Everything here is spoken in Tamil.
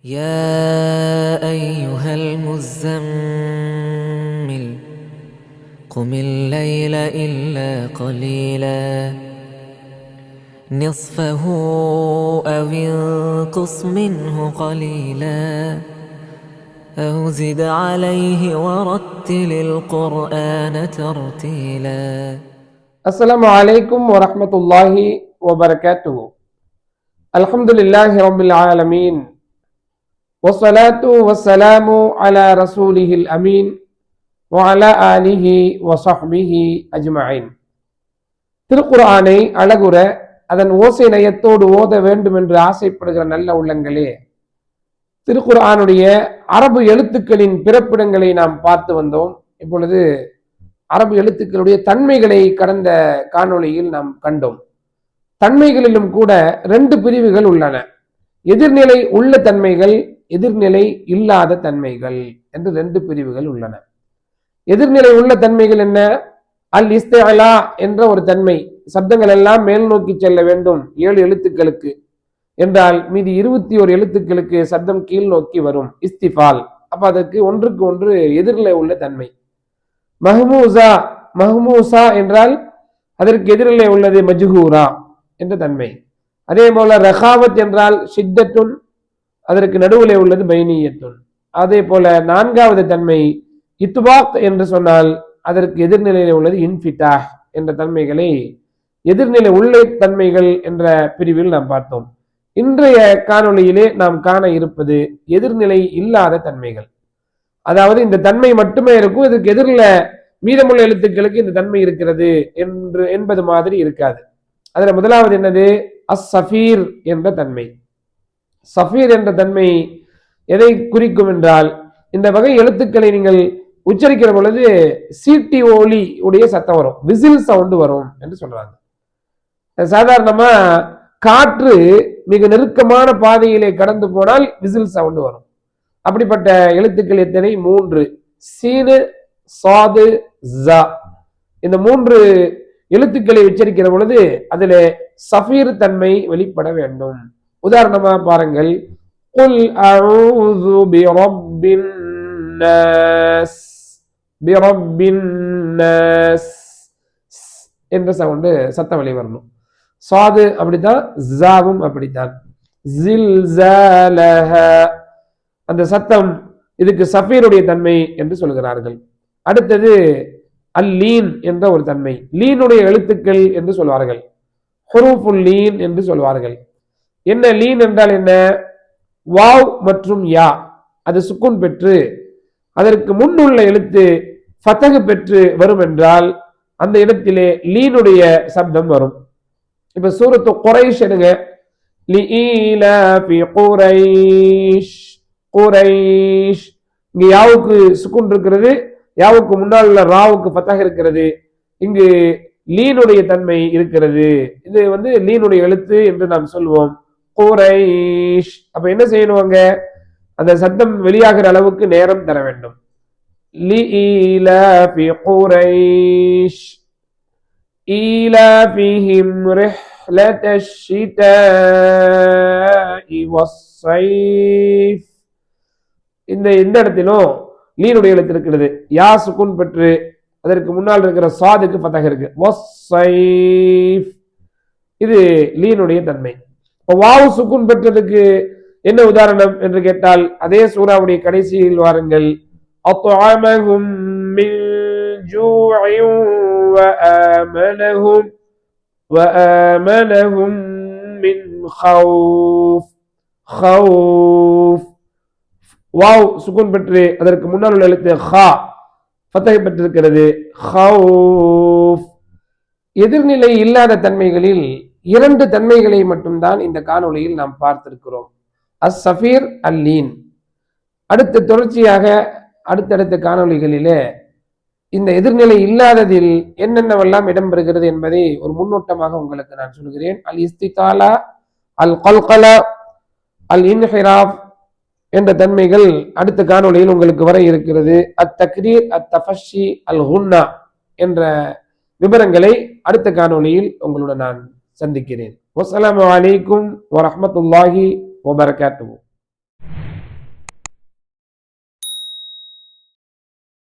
يا أيها المزمل قم الليل إلا قليلا نصفه أو انقص منه قليلا أو زد عليه ورتل القرآن ترتيلا. السلام عليكم ورحمة الله وبركاته. الحمد لله رب العالمين والصلاة والسلام على رسوله الأمين وعلى آله وصحبه أجمعين. திருக்குர்ஆனை அழகுற அதன் ஓசை நயத்தோடு ஓத வேண்டும் என்று ஆசைப்படுகிற நல்ல உள்ளங்களே, திருக்குர்ஆனுடைய அரபு எழுத்துக்களின் பிறப்பிடங்களை நாம் பார்த்து வந்தோம். இப்பொழுது அரபு எழுத்துக்களுடைய தன்மைகளை கடந்த காணொளியில் நாம் கண்டோம். தன்மைகளிலும் கூட ரெண்டு பிரிவுகள் உள்ளன. எதிர்நிலை உள்ள தன்மைகள், எதிர்நிலை இல்லாத தன்மைகள் என்று ரெண்டு பிரிவுகள் உள்ளன. எதிர்நிலை உள்ள தன்மைகள் என்ன? அல் இஸ்திஅலா என்ற ஒரு தன்மை. சப்தங்கள் எல்லாம் மேல் நோக்கி செல்ல வேண்டும் 7 எழுத்துக்களுக்கு என்றால் மீதி 21 எழுத்துக்களுக்கு சப்தம் கீழ் நோக்கி வரும். இஸ்திஃபால். அப்ப அதற்கு ஒன்றுக்கு ஒன்று எதிர்நிலை உள்ள தன்மை. மஹ்மூசா, மஹ்மூசா என்றால் அதற்கு எதிரிலே உள்ளது மஜ்ஹூரா என்ற தன்மை. அதே போல ரகாவத் என்றால் ஷித்தத்துன், அதற்கு நடுவிலே உள்ளது பைனியத்துன். அதே போல நான்காவது தன்மை இத்பாக் என்று சொன்னால் அதற்கு எதிர்நிலையிலே உள்ளது இன்ஃபிதாஹ் என்ற தன்மைகளை எதிர்நிலை உள்ள தன்மைகள் என்ற பிரிவில் நாம் பார்த்தோம். இன்றைய காணொளியிலே நாம் காண இருப்பது எதிர்நிலை இல்லாத தன்மைகள். அதாவது இந்த தன்மை மட்டுமே இருக்கும், இதுக்கு எதிரில் மீதமுள்ள எழுத்துக்களுக்கு இந்த தன்மை இருக்கிறது என்பது மாதிரி இருக்காது. அதுல முதலாவது என்னது? அஸ்ஸஃபீர் என்ற தன்மை. சஃபீர் என்ற தன்மை எதை குறிக்கும் என்றால், இந்த வகை எழுத்துக்களை நீங்கள் உச்சரிக்கிற பொழுது சீட்டி ஒலி உடைய சத்தம் வரும், விசில் சவுண்டு வரும் என்று சொல்றாங்க. சாதாரணமா காற்று மிக நெருக்கமான பாதையிலே கடந்து போனால் விசில் சவுண்டு வரும். அப்படிப்பட்ட எழுத்துக்கள் எத்தனை? 3. சீனு, சாது, ஜா. இந்த 3 எழுத்துக்களை உச்சரிக்கிற பொழுது அதுல சஃபீர் தன்மை வெளிப்பட வேண்டும். உதாரணமா பாருங்கள், குல் அஊது பிரப்பின் நாஸ், பிரப்பின் நாஸ் என்ற சவுண்டு சத்தம் வெளி வரணும். சாது அப்படித்தான், ஜாவும் அப்படித்தான். ஜில்ஸாலஹா அந்த சத்தம் இதுக்கு சஃபீருடைய தன்மை என்று சொல்கிறார்கள். அடுத்தது அல்லீன் என்ற ஒரு தன்மை. லீனுடைய எழுத்துக்கள் என்று சொல்வார்கள், ஹுரூஃபுல் லீன் என்று சொல்வார்கள். என்ன லீன் என்றால் என்ன? வாவ் மற்றும் யா அது சுக்குன் பெற்று அதற்கு முன்னுள்ள எழுத்து ஃபதஹ் பெற்று வரும் என்றால் அந்த இடத்திலே லீனுடைய சப்தம் வரும். இப்ப சூரத்து குரைஷ் எடுங்க. லீலாஃபி குரைஷ், குரைஷ். இங்க யாவுக்கு சுக்குன் இருக்கிறது, யாவுக்கு முன்னால் உள்ள ராவுக்கு ஃபதஹ் இருக்கிறது. இங்கு லீனுடைய தன்மை இருக்கிறது. இது லீனுடைய எழுத்து என்று நாம் சொல்வோம், குரைஷ். அப்ப என்ன செய்யணுவாங்க? அந்த சத்தம் வெளியாகிற அளவுக்கு நேரம் தர வேண்டும். லீலாஃபி குரைஷ் ஈலாஃபிஹிம் ரிஹ்லத்தஷ் ஷிதாஇ வஸ்ஸைஃப். இந்த இடத்திலும் லீனுடைய எழுத்து இருக்கிறது. யா சுக்குன் பெற்று அதற்கு முன்னால் இருக்கிற சாதுக்கு ஃபதஹ் இருக்கு, வஸ்ஸைஃப். இது லீனுடைய தன்மை. வாவு சுக்குன் பெற்றதுக்கு என்ன உதாரணம் என்று கேட்டால், அதே சூராவுடைய கடைசியில் வாருங்கள், அத்அமஹும் மின் ஜூஇன் வஆமனஹும் மின் ஹவுஃப். ஹவுஃப் வாவ் சுக்குன் பெற்று அதற்கு முன்னால் உள்ள எழுத்து ஹா ஃபதஹ் பெற்றிருக்கிறது, ஹவுஃப். எதிர்நிலை இல்லாத தன்மைகளில் 2 தன்மைகளை மட்டும்தான் இந்த காணொளியில் நாம் பார்த்திருக்கிறோம், அஸ்-சஃபீர், அல்லீன். அடுத்த தொடர்ச்சியாக அடுத்தடுத்த காணொளிகளிலே இந்த எதிர்நிலை இல்லாததில் என்னென்னவெல்லாம் இடம்பெறுகிறது என்பதை ஒரு முன்னோட்டமாக உங்களுக்கு நான் சொல்கிறேன். அல் இஸ்திகாலா, அல் கல்கலா, அல் இன்ஹிராஃப் என்ற தன்மைகள் அடுத்த காணொளியில் உங்களுக்கு வர இருக்கிறது. அத் தக்ரீர், அத் தஃபஷி, அல் குன்னா என்ற விவரங்களை அடுத்த காணொளியில் உங்களுடன் நான் சந்திக்கிறேன். வஸ்ஸலாமு அலைக்கும் வரஹ்மத்துல்லாஹி வபரகாத்துஹு.